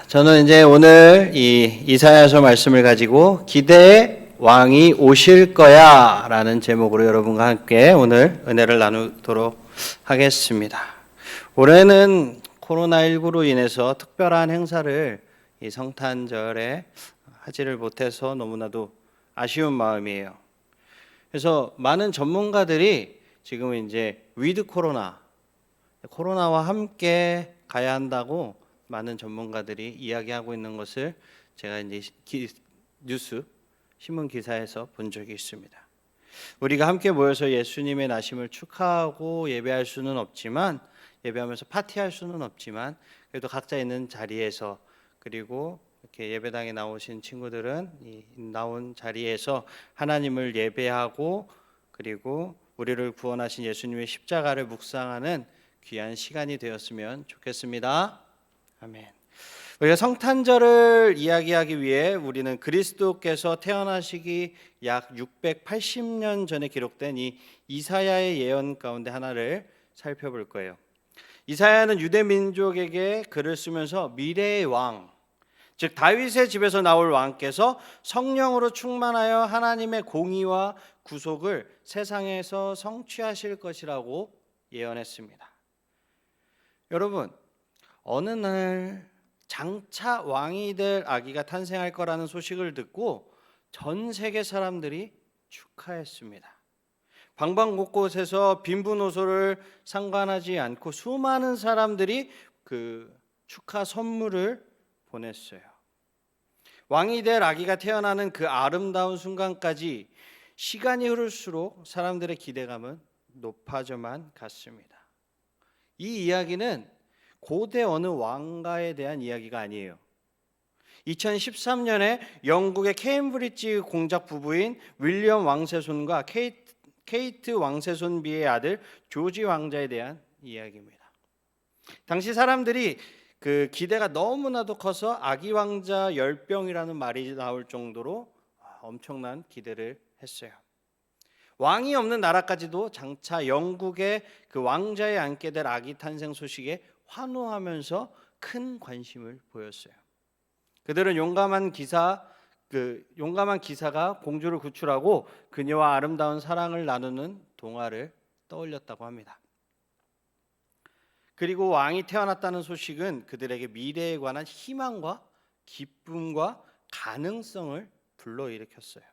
저는 이제 오늘 이 이사야서 말씀을 가지고 기대의 왕이 오실 거야 라는 제목으로 여러분과 함께 오늘 은혜를 나누도록 하겠습니다. 올해는 코로나19로 인해서 특별한 행사를 이 성탄절에 하지를 못해서 너무나도 아쉬운 마음이에요. 그래서 많은 전문가들이 지금 이제 위드 코로나와 함께 가야 한다고 많은 전문가들이 이야기하고 있는 것을 제가 이제 뉴스 신문 기사에서 본 적이 있습니다. 우리가 함께 모여서 예수님의 나심을 축하하고 예배할 수는 없지만, 예배하면서 파티할 수는 없지만, 그래도 각자 있는 자리에서, 그리고 이렇게 예배당에 나오신 친구들은 이 나온 자리에서 하나님을 예배하고, 그리고 우리를 구원하신 예수님의 십자가를 묵상하는 귀한 시간이 되었으면 좋겠습니다. 아멘. 우리가 성탄절을 이야기하기 위해 우리는 그리스도께서 태어나시기 약 680년 전에 기록된 이 이사야의 예언 가운데 하나를 살펴볼 거예요. 이사야는 유대 민족에게 글을 쓰면서 미래의 왕, 즉 다윗의 집에서 나올 왕께서 성령으로 충만하여 하나님의 공의와 구속을 세상에서 성취하실 것이라고 예언했습니다. 여러분, 어느 날 장차 왕이 될 아기가 탄생할 거라는 소식을 듣고 전 세계 사람들이 축하했습니다. 방방 곳곳에서 빈부노소를 상관하지 않고 수많은 사람들이 그 축하 선물을 보냈어요. 왕이 될 아기가 태어나는 그 아름다운 순간까지 시간이 흐를수록 사람들의 기대감은 높아져만 갔습니다. 이 이야기는 고대 어느 왕가에 대한 이야기가 아니에요. 2013년에 영국의 케임브리지 공작 부부인 윌리엄 왕세손과 케이트 왕세손비의 아들 조지 왕자에 대한 이야기입니다. 당시 사람들이 그 기대가 너무나도 커서 아기 왕자 열병이라는 말이 나올 정도로 엄청난 기대를 했어요. 왕이 없는 나라까지도 장차 영국의 그 왕자에 앉게 될 아기 탄생 소식에 환호하면서 큰 관심을 보였어요. 그들은 용감한 기사가 공주를 구출하고 그녀와 아름다운 사랑을 나누는 동화를 떠올렸다고 합니다. 그리고 왕이 태어났다는 소식은 그들에게 미래에 관한 희망과 기쁨과 가능성을 불러일으켰어요.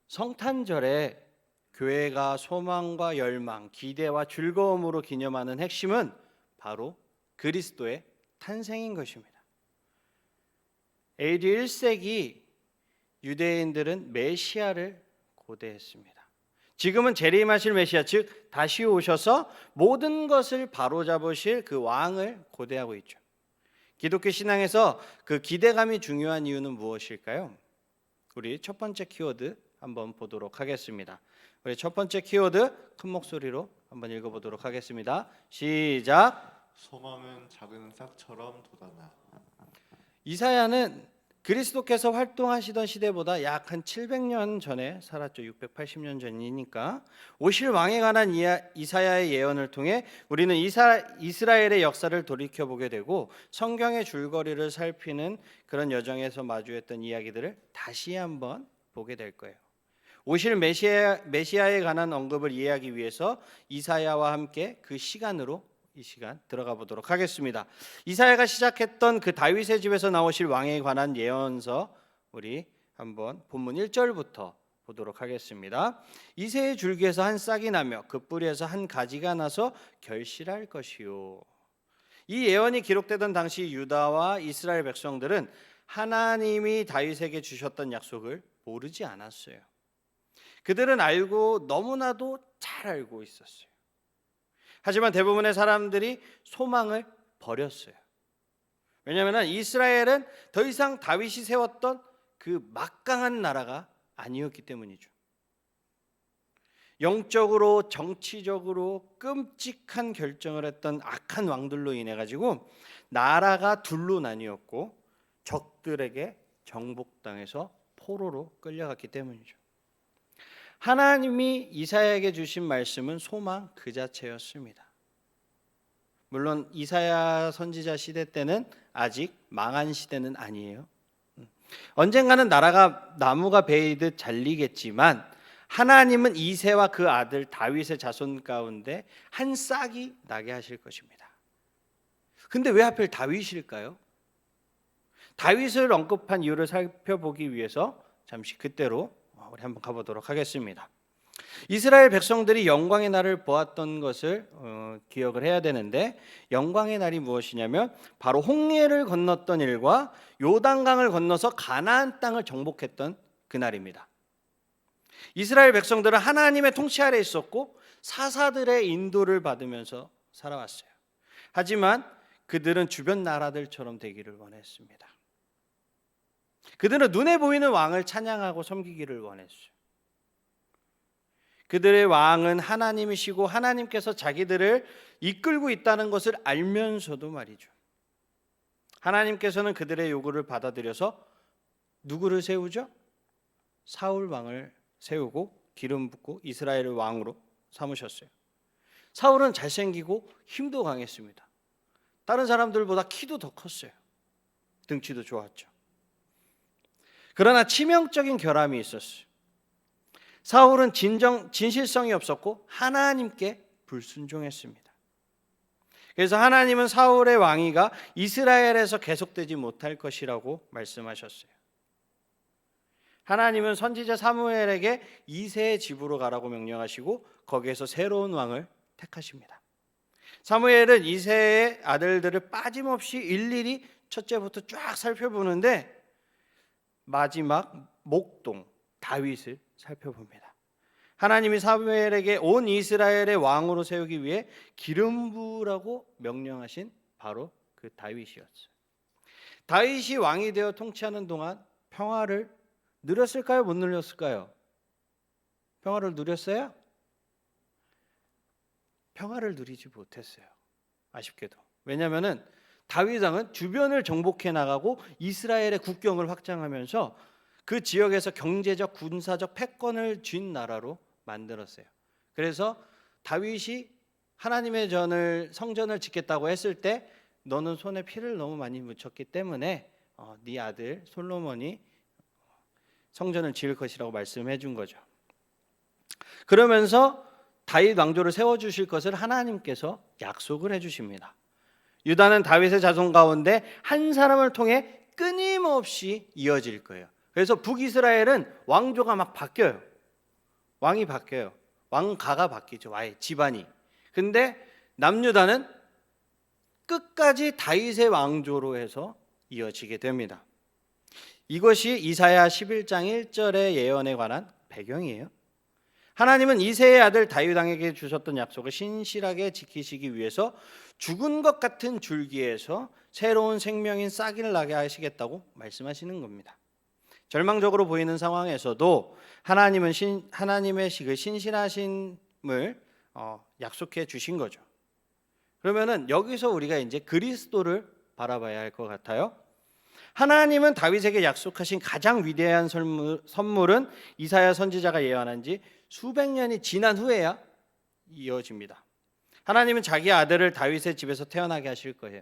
성탄절에 교회가 소망과 열망, 기대와 즐거움으로 기념하는 핵심은 바로 그리스도의 탄생인 것입니다. AD 1세기 유대인들은 메시아를 고대했습니다. 지금은 재림하실 메시아, 즉 다시 오셔서 모든 것을 바로잡으실 그 왕을 고대하고 있죠. 기독교 신앙에서 그 기대감이 중요한 이유는 무엇일까요? 우리 첫 번째 키워드 한번 보도록 하겠습니다. 우리 첫 번째 키워드 큰 목소리로 한번 읽어보도록 하겠습니다. 시작. 소망은 작은 싹처럼 돋아나. 이사야는 그리스도께서 활동하시던 시대보다 약 한 700년 전에 살았죠. 680년 전이니까. 오실 왕에 관한 이사야의 예언을 통해 우리는 이스라엘의 역사를 돌이켜보게 되고 성경의 줄거리를 살피는 그런 여정에서 마주했던 이야기들을 다시 한번 보게 될 거예요. 오실 메시아에 관한 언급을 이해하기 위해서 이사야와 함께 그 시간으로 이 시간 들어가 보도록 하겠습니다. 이사야가 시작했던 그 다윗의 집에서 나오실 왕에 관한 예언서, 우리 한번 본문 1절부터 보도록 하겠습니다. 이새의 줄기에서 한 싹이 나며 그 뿌리에서 한 가지가 나서 결실할 것이요. 이 예언이 기록되던 당시 유다와 이스라엘 백성들은 하나님이 다윗에게 주셨던 약속을 모르지 않았어요. 그들은 너무나도 잘 알고 있었어요. 하지만 대부분의 사람들이 소망을 버렸어요. 왜냐하면 이스라엘은 더 이상 다윗이 세웠던 그 막강한 나라가 아니었기 때문이죠. 영적으로 정치적으로 끔찍한 결정을 했던 악한 왕들로 인해 가지고 나라가 둘로 나뉘었고 적들에게 정복당해서 포로로 끌려갔기 때문이죠. 하나님이 이사야에게 주신 말씀은 소망 그 자체였습니다. 물론 이사야 선지자 시대 때는 아직 망한 시대는 아니에요. 언젠가는 나라가 나무가 베이듯 잘리겠지만 하나님은 이새와 그 아들 다윗의 자손 가운데 한 싹이 나게 하실 것입니다. 근데 왜 하필 다윗일까요? 다윗을 언급한 이유를 살펴보기 위해서 잠시 그때로 우리 한번 가보도록 하겠습니다. 이스라엘 백성들이 영광의 날을 보았던 것을 기억을 해야 되는데, 영광의 날이 무엇이냐면 바로 홍해를 건넜던 일과 요단강을 건너서 가나안 땅을 정복했던 그 날입니다. 이스라엘 백성들은 하나님의 통치 아래 있었고 사사들의 인도를 받으면서 살아왔어요. 하지만 그들은 주변 나라들처럼 되기를 원했습니다. 그들은 눈에 보이는 왕을 찬양하고 섬기기를 원했어요. 그들의 왕은 하나님이시고 하나님께서 자기들을 이끌고 있다는 것을 알면서도 말이죠, 하나님께서는 그들의 요구를 받아들여서 누구를 세우죠? 사울 왕을 세우고 기름 붓고 이스라엘을 왕으로 삼으셨어요. 사울은 잘생기고 힘도 강했습니다. 다른 사람들보다 키도 더 컸어요. 등치도 좋았죠. 그러나 치명적인 결함이 있었어요. 사울은 진실성이 없었고 하나님께 불순종했습니다. 그래서 하나님은 사울의 왕위가 이스라엘에서 계속되지 못할 것이라고 말씀하셨어요. 하나님은 선지자 사무엘에게 이새의 집으로 가라고 명령하시고 거기에서 새로운 왕을 택하십니다. 사무엘은 이새의 아들들을 빠짐없이 일일이 첫째부터 쫙 살펴보는데 마지막 목동 다윗을 살펴봅니다. 하나님이 사무엘에게 온 이스라엘의 왕으로 세우기 위해 기름 부으라고 명령하신 바로 그 다윗이었어요. 다윗이 왕이 되어 통치하는 동안 평화를 누렸을까요? 못 누렸을까요? 평화를 누렸어요? 평화를 누리지 못했어요. 아쉽게도. 왜냐하면 다윗 왕은 주변을 정복해 나가고 이스라엘의 국경을 확장하면서 그 지역에서 경제적, 군사적 패권을 쥔 나라로 만들었어요. 그래서 다윗이 하나님의 성전을 짓겠다고 했을 때 너는 손에 피를 너무 많이 묻혔기 때문에 네 아들 솔로몬이 성전을 지을 것이라고 말씀해 준 거죠. 그러면서 다윗 왕조를 세워주실 것을 하나님께서 약속을 해주십니다. 유다는 다윗의 자손 가운데 한 사람을 통해 끊임없이 이어질 거예요. 그래서 북이스라엘은 왕조가 막 바뀌어요. 왕이 바뀌어요. 왕가가 바뀌죠. 아예 집안이. 근데 남유다는 끝까지 다윗의 왕조로 해서 이어지게 됩니다. 이것이 이사야 11장 1절의 예언에 관한 배경이에요. 하나님은 이새의 아들 다윗 왕에게 주셨던 약속을 신실하게 지키시기 위해서 죽은 것 같은 줄기에서 새로운 생명인 싹을 나게 하시겠다고 말씀하시는 겁니다. 절망적으로 보이는 상황에서도 하나님은 하나님의 그 신실하심을 약속해 주신 거죠. 그러면은 여기서 우리가 이제 그리스도를 바라봐야 할 것 같아요. 하나님은 다윗에게 약속하신 가장 위대한 선물은 이사야 선지자가 예언한 지 수백 년이 지난 후에야 이어집니다. 하나님은 자기 아들을 다윗의 집에서 태어나게 하실 거예요.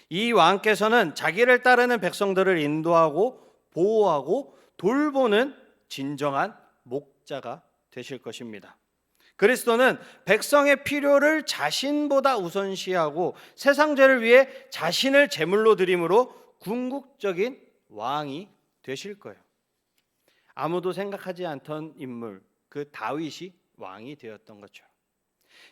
이 왕께서는 자기를 따르는 백성들을 인도하고 보호하고 돌보는 진정한 목자가 되실 것입니다. 그리스도는 백성의 필요를 자신보다 우선시하고 세상 죄를 위해 자신을 제물로 드림으로 궁극적인 왕이 되실 거예요. 아무도 생각하지 않던 인물, 그 다윗이 왕이 되었던 것처럼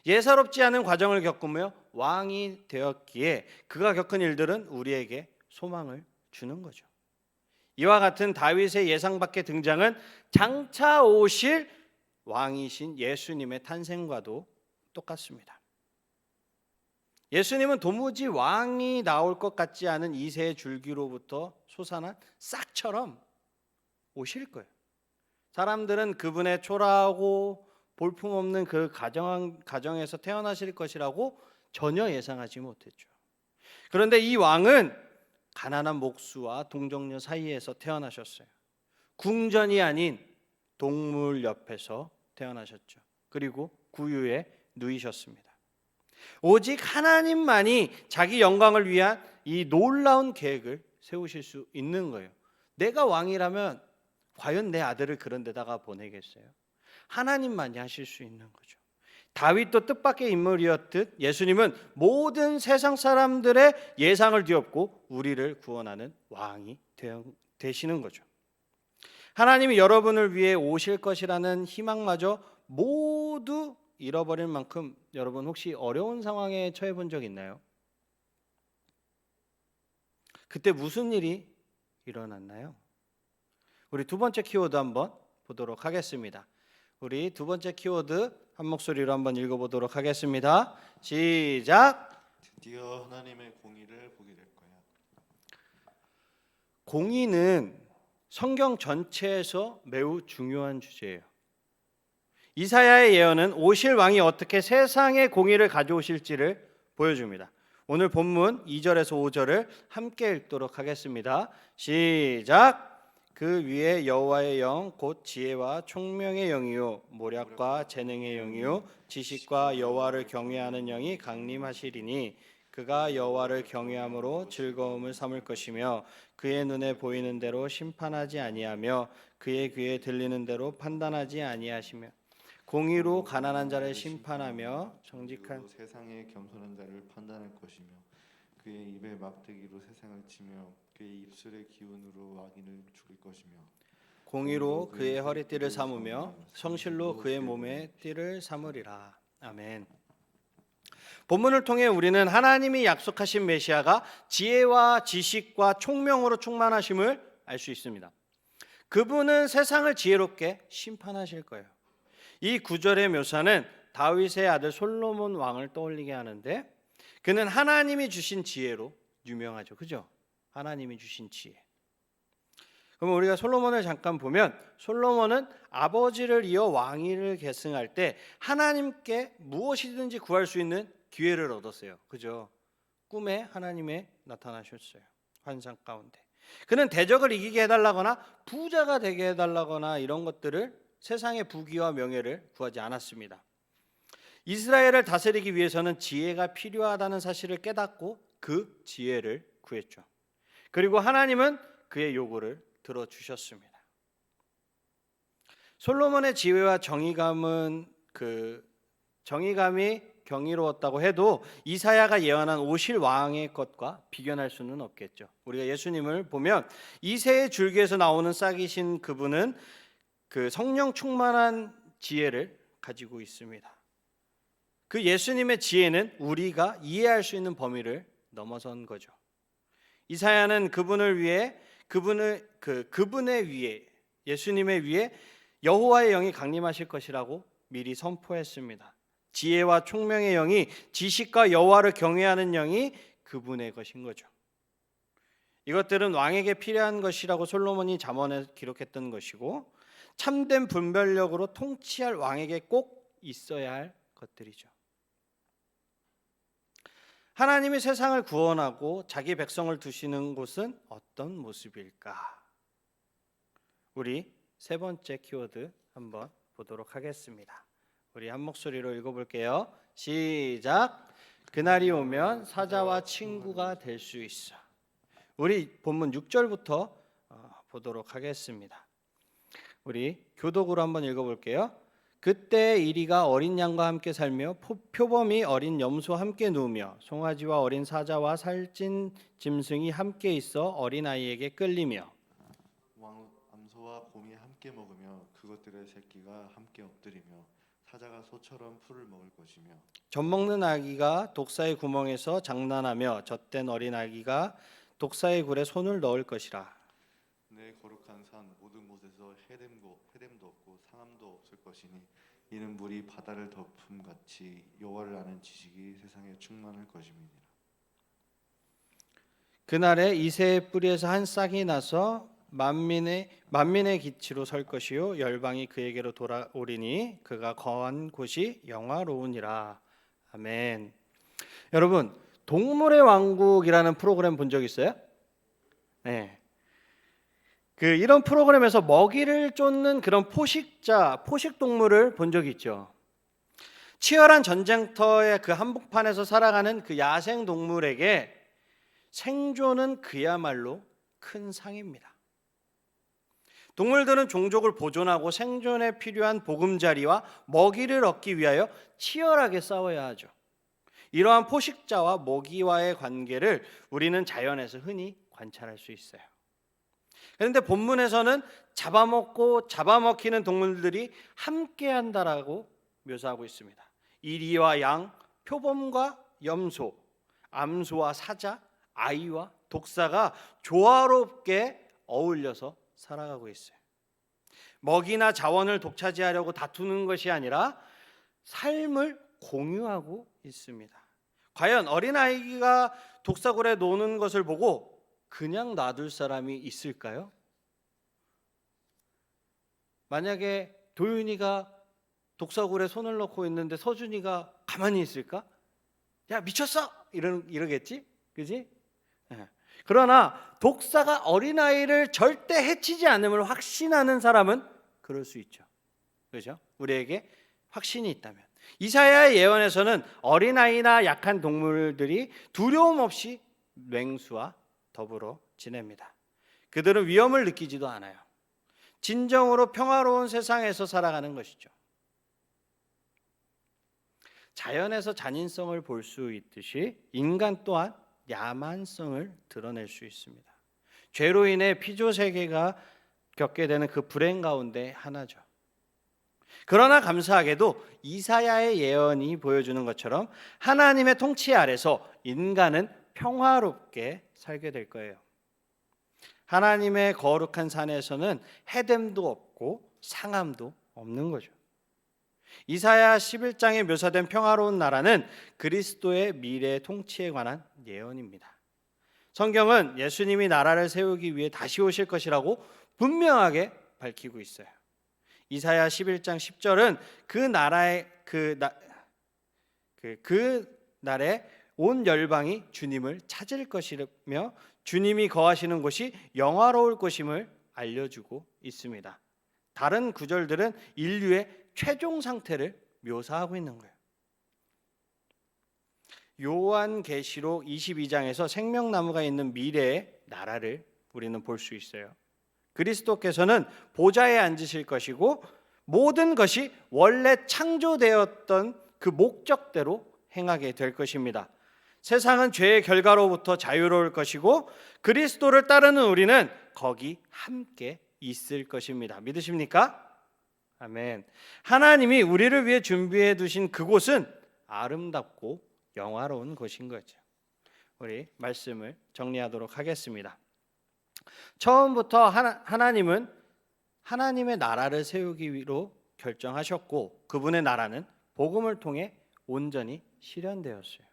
예사롭지 않은 과정을 겪으며 왕이 되었기에 그가 겪은 일들은 우리에게 소망을 주는 거죠. 이와 같은 다윗의 예상 밖의 등장은 장차 오실 왕이신 예수님의 탄생과도 똑같습니다. 예수님은 도무지 왕이 나올 것 같지 않은 이새의 줄기로부터 솟아난 싹처럼 오실 거예요. 사람들은 그분의 초라하고 볼품없는 그 가정에서 태어나실 것이라고 전혀 예상하지 못했죠. 그런데 이 왕은 가난한 목수와 동정녀 사이에서 태어나셨어요. 궁전이 아닌 동물 옆에서 태어나셨죠. 그리고 구유에 누이셨습니다. 오직 하나님만이 자기 영광을 위한 이 놀라운 계획을 세우실 수 있는 거예요. 내가 왕이라면 과연 내 아들을 그런 데다가 보내겠어요? 하나님만이 하실 수 있는 거죠. 다윗도 뜻밖의 인물이었듯 예수님은 모든 세상 사람들의 예상을 뒤엎고 우리를 구원하는 왕이 되시는 거죠. 하나님이 여러분을 위해 오실 것이라는 희망마저 모두 잃어버릴 만큼 여러분 혹시 어려운 상황에 처해 본 적 있나요? 그때 무슨 일이 일어났나요? 우리 두 번째 키워드 한번 보도록 하겠습니다. 우리 두 번째 키워드 한 목소리로 한번 읽어보도록 하겠습니다. 시작. 드디어 하나님의 공의를 보게 될 거야. 공의는 성경 전체에서 매우 중요한 주제예요. 이사야의 예언은 오실 왕이 어떻게 세상의 공의를 가져오실지를 보여줍니다. 오늘 본문 2절에서 5절을 함께 읽도록 하겠습니다. 시작. 그 위에 여호와의 영 곧 지혜와 총명의 영이요 모략과 재능의 영이요 지식과 여호와를 경외하는 영이 강림하시리니 그가 여호와를 경외함으로 즐거움을 삼을 것이며 그의 눈에 보이는 대로 심판하지 아니하며 그의 귀에 들리는 대로 판단하지 아니하시며 공의로 가난한 자를 심판하며 정직한 세상의 겸손한 자를 판단할 것이며 그의 입의 막대기로 세상을 치며 그의 입술의 기운으로 악인을 죽일 것이며 공의로 그의 허리띠를 삼으며 성실로 그의 몸에 띠를 삼으리라. 아멘. 본문을 통해 우리는 하나님이 약속하신 메시아가 지혜와 지식과 총명으로 충만하심을 알 수 있습니다. 그분은 세상을 지혜롭게 심판하실 거예요. 이 구절의 묘사는 다윗의 아들 솔로몬 왕을 떠올리게 하는데 그는 하나님이 주신 지혜로 유명하죠. 그죠? 하나님이 주신 지혜. 그럼 우리가 솔로몬을 잠깐 보면 솔로몬은 아버지를 이어 왕위를 계승할 때 하나님께 무엇이든지 구할 수 있는 기회를 얻었어요. 그죠? 꿈에 하나님의 나타나셨어요. 환상 가운데. 그는 대적을 이기게 해달라거나 부자가 되게 해달라거나 이런 것들을 세상의 부귀와 명예를 구하지 않았습니다. 이스라엘을 다스리기 위해서는 지혜가 필요하다는 사실을 깨닫고 그 지혜를 구했죠. 그리고 하나님은 그의 요구를 들어주셨습니다. 솔로몬의 지혜와 정의감이 경이로웠다고 해도 이사야가 예언한 오실 왕의 것과 비견할 수는 없겠죠. 우리가 예수님을 보면 이새의 줄기에서 나오는 싹이신 그분은 그 성령 충만한 지혜를 가지고 있습니다. 그 예수님의 지혜는 우리가 이해할 수 있는 범위를 넘어선 거죠. 이사야는 그분의 위에 예수님의 위에 여호와의 영이 강림하실 것이라고 미리 선포했습니다. 지혜와 총명의 영이 지식과 여호와를 경외하는 영이 그분의 것인 거죠. 이것들은 왕에게 필요한 것이라고 솔로몬이 잠언에 기록했던 것이고 참된 분별력으로 통치할 왕에게 꼭 있어야 할 것들이죠. 하나님이 세상을 구원하고 자기 백성을 두시는 곳은 어떤 모습일까? 우리 세 번째 키워드 한번 보도록 하겠습니다. 우리 한 목소리로 읽어볼게요. 시작. 그날이 오면 사자와 친구가 될 수 있어. 우리 본문 6절부터 보도록 하겠습니다. 우리 교독으로 한번 읽어볼게요. 그때 이리가 어린 양과 함께 살며 표범이 어린 염소와 함께 누우며 송아지와 어린 사자와 살찐 짐승이 함께 있어 어린아이에게 끌리며 암소와 곰이 함께 먹으며 그것들의 새끼가 함께 엎드리며 사자가 소처럼 풀을 먹을 것이며 젖먹는 아기가 독사의 구멍에서 장난하며 젖된 어린 아기가 독사의 굴에 손을 넣을 것이라. 내 거룩한 산 모든 곳에서 해됨도 없고 상함도 없을 것이니 이는 물이 바다를 덮음 같이 여호와를 아는 지식이 세상에 충만할 것임이니라. 그날에 이새의 뿌리에서 한 싹이 나서 만민의 기치로 설 것이요 열방이 그에게로 돌아오리니 그가 거한 곳이 영화로우니라. 아멘. 여러분, 동물의 왕국이라는 프로그램 본 적 있어요? 네. 이런 프로그램에서 먹이를 쫓는 그런 포식 동물을 본 적이 있죠. 치열한 전쟁터의 그 한복판에서 살아가는 그 야생 동물에게 생존은 그야말로 큰 상입니다. 동물들은 종족을 보존하고 생존에 필요한 보금자리와 먹이를 얻기 위하여 치열하게 싸워야 하죠. 이러한 포식자와 먹이와의 관계를 우리는 자연에서 흔히 관찰할 수 있어요. 그런데 본문에서는 잡아먹고 잡아먹히는 동물들이 함께한다라고 묘사하고 있습니다. 이리와 양, 표범과 염소, 암소와 사자, 아이와 독사가 조화롭게 어울려서 살아가고 있어요. 먹이나 자원을 독차지하려고 다투는 것이 아니라 삶을 공유하고 있습니다. 과연 어린아이가 독사굴에 노는 것을 보고 그냥 놔둘 사람이 있을까요? 만약에 도윤이가 독사굴에 손을 넣고 있는데 서준이가 가만히 있을까? 야, 미쳤어! 이러겠지? 그지? 그러나 독사가 어린아이를 절대 해치지 않음을 확신하는 사람은 그럴 수 있죠. 그렇죠? 우리에게 확신이 있다면. 이사야의 예언에서는 어린아이나 약한 동물들이 두려움 없이 맹수와 더불어 지냅니다. 그들은 위험을 느끼지도 않아요. 진정으로 평화로운 세상에서 살아가는 것이죠. 자연에서 잔인성을 볼 수 있듯이 인간 또한 야만성을 드러낼 수 있습니다. 죄로 인해 피조 세계가 겪게 되는 그 불행 가운데 하나죠. 그러나 감사하게도 이사야의 예언이 보여주는 것처럼 하나님의 통치 아래서 인간은 평화롭게 살게 될 거예요. 하나님의 거룩한 산에서는 해됨도 없고 상함도 없는 거죠. 이사야 11장에 묘사된 평화로운 나라는 그리스도의 미래 통치에 관한 예언입니다. 성경은 예수님이 나라를 세우기 위해 다시 오실 것이라고 분명하게 밝히고 있어요. 이사야 11장 10절은 그 날에 온 열방이 주님을 찾을 것이며 주님이 거하시는 곳이 영화로울 것임을 알려주고 있습니다. 다른 구절들은 인류의 최종 상태를 묘사하고 있는 거예요. 요한계시록 22장에서 생명나무가 있는 미래의 나라를 우리는 볼 수 있어요. 그리스도께서는 보좌에 앉으실 것이고 모든 것이 원래 창조되었던 그 목적대로 행하게 될 것입니다. 세상은 죄의 결과로부터 자유로울 것이고 그리스도를 따르는 우리는 거기 함께 있을 것입니다. 믿으십니까? 아멘. 하나님이 우리를 위해 준비해 두신 그곳은 아름답고 영화로운 곳인 거죠. 우리 말씀을 정리하도록 하겠습니다. 처음부터 하나님은 하나님의 나라를 세우기 위로 결정하셨고 그분의 나라는 복음을 통해 온전히 실현되었어요.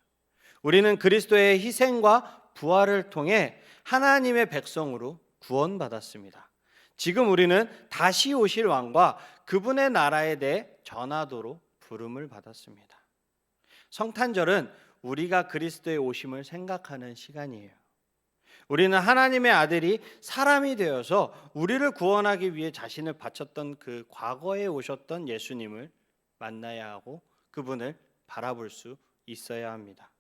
우리는 그리스도의 희생과 부활을 통해 하나님의 백성으로 구원받았습니다. 지금 우리는 다시 오실 왕과 그분의 나라에 대해 전하도록 부름을 받았습니다. 성탄절은 우리가 그리스도의 오심을 생각하는 시간이에요. 우리는 하나님의 아들이 사람이 되어서 우리를 구원하기 위해 자신을 바쳤던 그 과거에 오셨던 예수님을 만나야 하고 그분을 바라볼 수 있어야 합니다.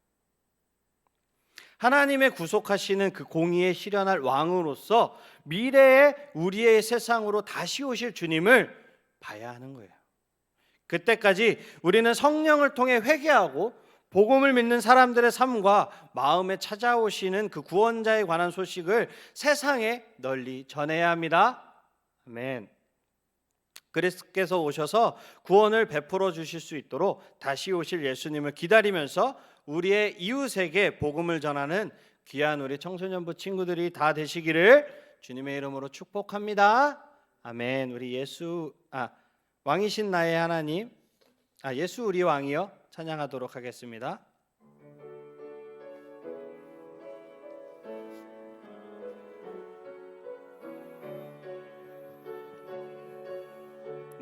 하나님의 구속하시는 그 공의에 실현할 왕으로서 미래의 우리의 세상으로 다시 오실 주님을 봐야 하는 거예요. 그때까지 우리는 성령을 통해 회개하고 복음을 믿는 사람들의 삶과 마음에 찾아오시는 그 구원자에 관한 소식을 세상에 널리 전해야 합니다. 아멘. 그리스도께서 오셔서 구원을 베풀어 주실 수 있도록 다시 오실 예수님을 기다리면서 우리의 이웃에게 복음을 전하는 귀한 우리 청소년부 친구들이 다 되시기를 주님의 이름으로 축복합니다. 아멘. 우리 왕이신 나의 하나님, 예수 우리 왕이여 찬양하도록 하겠습니다.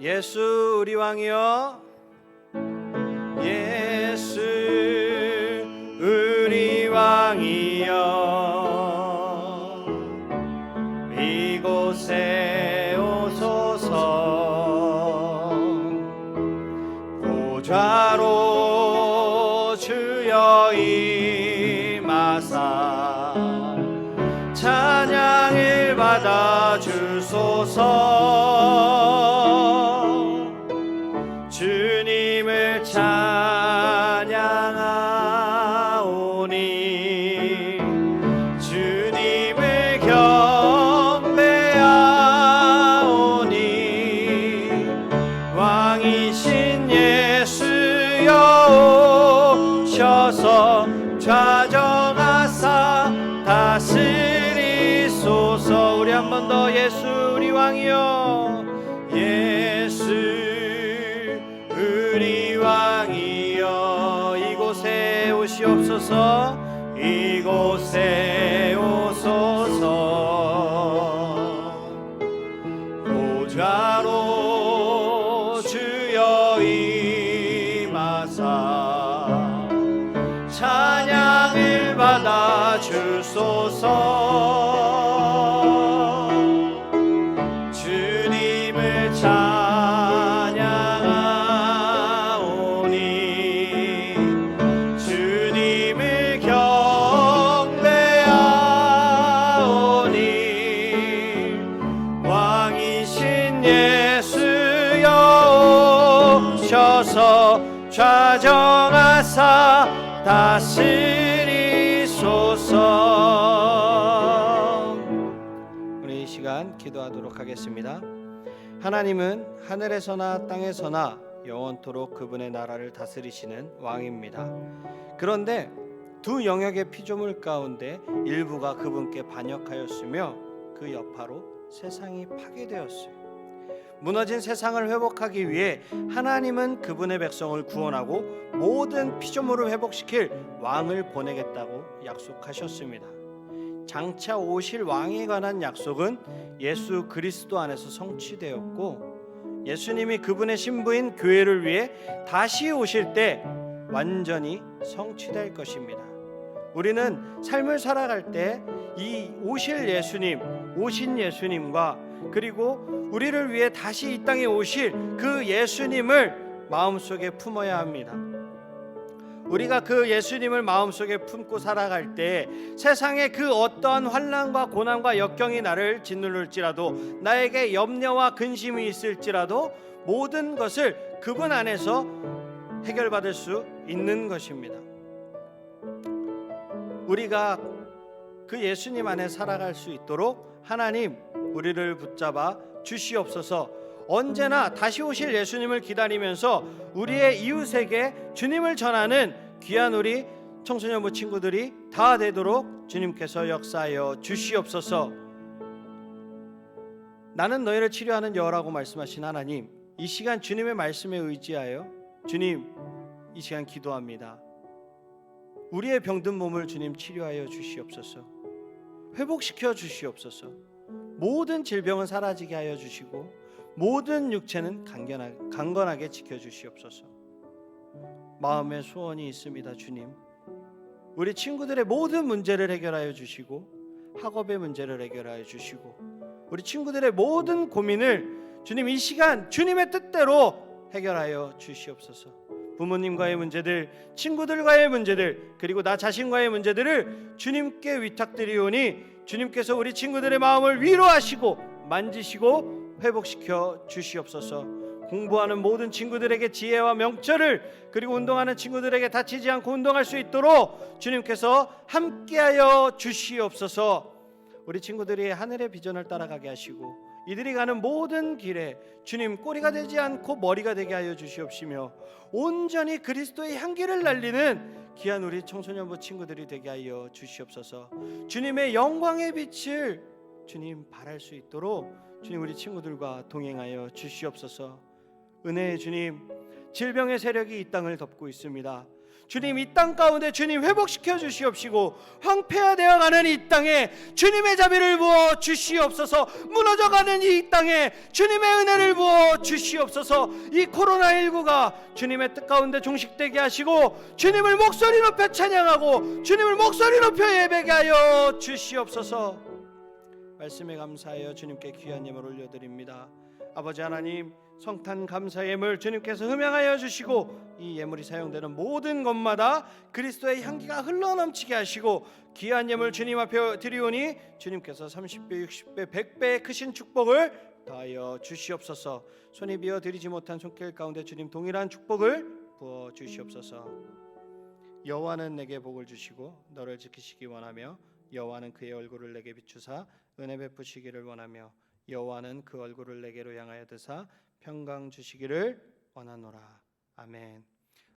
예수 우리 왕이여, 예수 우리 왕이여, 이곳에 오소서. 보좌로 주여 임하사 찬양을 받아 주소서. 주님을 찬양하오니 주님을 경배하오니 왕이신 예수여 오셔서 좌정하사 다스리소서. 우리 한 번 더 예수 우리 왕이여 예수 우리 왕이여 이곳에 오시옵소서. 이곳에 오소서. 보좌로 주여 임하사 찬양을 받아 주소서. 주님을 찬양하오니 주님을 경배하오니 왕이신 예수여 오셔서 좌정하사 다스리소서. 우리 이 시간 기도하도록 하겠습니다. 하나님은 하늘에서나 땅에서나 영원토록 그분의 나라를 다스리시는 왕입니다. 그런데 두 영역의 피조물 가운데 일부가 그분께 반역하였으며 그 여파로 세상이 파괴되었어요. 무너진 세상을 회복하기 위해 하나님은 그분의 백성을 구원하고 모든 피조물을 회복시킬 왕을 보내겠다고 약속하셨습니다. 장차 오실 왕에 관한 약속은 예수 그리스도 안에서 성취되었고 예수님이 그분의 신부인 교회를 위해 다시 오실 때 완전히 성취될 것입니다. 우리는 삶을 살아갈 때 이 오실 예수님, 오신 예수님과 그리고 우리를 위해 다시 이 땅에 오실 그 예수님을 마음속에 품어야 합니다. 우리가 그 예수님을 마음속에 품고 살아갈 때 세상의 그 어떠한 환난과 고난과 역경이 나를 짓누를지라도 나에게 염려와 근심이 있을지라도 모든 것을 그분 안에서 해결받을 수 있는 것입니다. 우리가 그 예수님 안에 살아갈 수 있도록 하나님 우리를 붙잡아 주시옵소서. 언제나 다시 오실 예수님을 기다리면서 우리의 이웃에게 주님을 전하는 귀한 우리 청소년부 친구들이 다 되도록 주님께서 역사하여 주시옵소서. 나는 너희를 치료하는 여호라고 말씀하신 하나님, 이 시간 주님의 말씀에 의지하여 주님 이 시간 기도합니다. 우리의 병든 몸을 주님 치료하여 주시옵소서. 회복시켜 주시옵소서. 모든 질병은 사라지게 하여 주시고 모든 육체는 강건하게 지켜주시옵소서. 마음의 소원이 있습니다. 주님, 우리 친구들의 모든 문제를 해결하여 주시고 학업의 문제를 해결하여 주시고 우리 친구들의 모든 고민을 주님 이 시간 주님의 뜻대로 해결하여 주시옵소서. 부모님과의 문제들, 친구들과의 문제들, 그리고 나 자신과의 문제들을 주님께 위탁드리오니 주님께서 우리 친구들의 마음을 위로하시고 만지시고 회복시켜 주시옵소서. 공부하는 모든 친구들에게 지혜와 명철을, 그리고 운동하는 친구들에게 다치지 않고 운동할 수 있도록 주님께서 함께하여 주시옵소서. 우리 친구들이 하늘의 비전을 따라가게 하시고 이들이 가는 모든 길에 주님 꼬리가 되지 않고 머리가 되게 하여 주시옵시며 온전히 그리스도의 향기를 날리는 귀한 우리 청소년부 친구들이 되게 하여 주시옵소서. 주님의 영광의 빛을 주님 발할 수 있도록 주님 우리 친구들과 동행하여 주시옵소서. 은혜의 주님, 질병의 세력이 이 땅을 덮고 있습니다. 주님 이 땅 가운데 주님 회복시켜 주시옵시고 황폐화되어 가는 이 땅에 주님의 자비를 부어 주시옵소서. 무너져가는 이 땅에 주님의 은혜를 부어 주시옵소서. 이 코로나19가 주님의 뜻 가운데 종식되게 하시고 주님을 목소리 높여 찬양하고 주님을 목소리 높여 예배게 하여 주시옵소서. 말씀에 감사하여 주님께 귀한 예물 올려드립니다. 아버지 하나님, 성탄 감사 예물 주님께서 흠양하여 주시고 이 예물이 사용되는 모든 것마다 그리스도의 향기가 흘러넘치게 하시고 귀한 예물 주님 앞에 드리오니 주님께서 30배, 60배, 100배의 크신 축복을 더하여 주시옵소서. 손이 비어 드리지 못한 손길 가운데 주님 동일한 축복을 부어 주시옵소서. 여호와는 내게 복을 주시고 너를 지키시기 원하며 여호와는 그의 얼굴을 내게 비추사 은혜 베푸시기를 원하며 여호와는 그 얼굴을 내게로 향하여 드사 평강 주시기를 원하노라. 아멘.